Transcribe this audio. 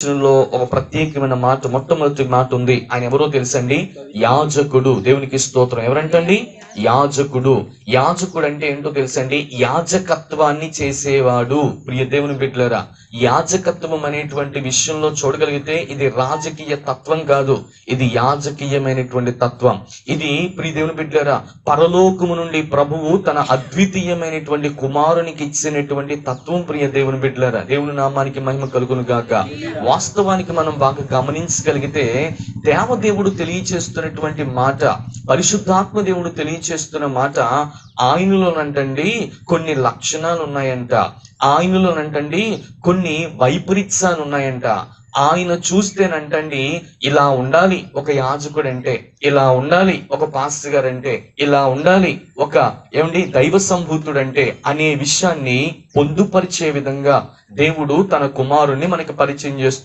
లో ఒక ప్రత్యేకమైన మాట, మొట్టమొదటి మాట ఉంది. ఆయన ఎవరో తెలుసండి? యాజకుడు. దేవునికి స్తోత్రం. ఎవరంటండి? యాజకుడు. యాజకుడు అంటే ఏంటో తెలుసండి? యాజకత్వాన్ని చేసేవాడు. ప్రియ దేవుని బిడ్డలారా, యాజకత్వం అనేటువంటి విషయంలో చూడగలిగితే ఇది రాజకీయ తత్వం కాదు, ఇది యాజకీయమైనటువంటి తత్వం. ఇది ప్రియ దేవుని బిడ్డలారా, పరలోకము నుండి ప్రభువు తన అద్వితీయమైనటువంటి కుమారునికి ఇచ్చినటువంటి తత్వం. ప్రియ దేవుని బిడ్డలారా, దేవుని నామానికి మహిమ కలుగును గాక. వాస్తవానికి మనం బాగా గమనించగలిగితే దేవదేవుడు తెలియచేస్తున్నటువంటి మాట, పరిశుద్ధాత్మ దేవుడు తెలియచేస్తున్న మాట, ఆయనలోనంటండి కొన్ని లక్షణాలు ఉన్నాయంట, ఆయనలోనంటండి కొన్ని వైపరీత్యాలు ఉన్నాయంట. ఆయన చూస్తేనంటండి ఇలా ఉండాలి ఒక యాజకుడు అంటే, ఇలా ఉండాలి ఒక పాస్టర్ గారు అంటే, ఇలా ఉండాలి ఒక దైవ సంభూతుడు అంటే అనే విషయాన్ని పొందుపరిచే విధంగా దేవుడు తన కుమారుణ్ణి మనకి పరిచయం చేస్తున్నారు.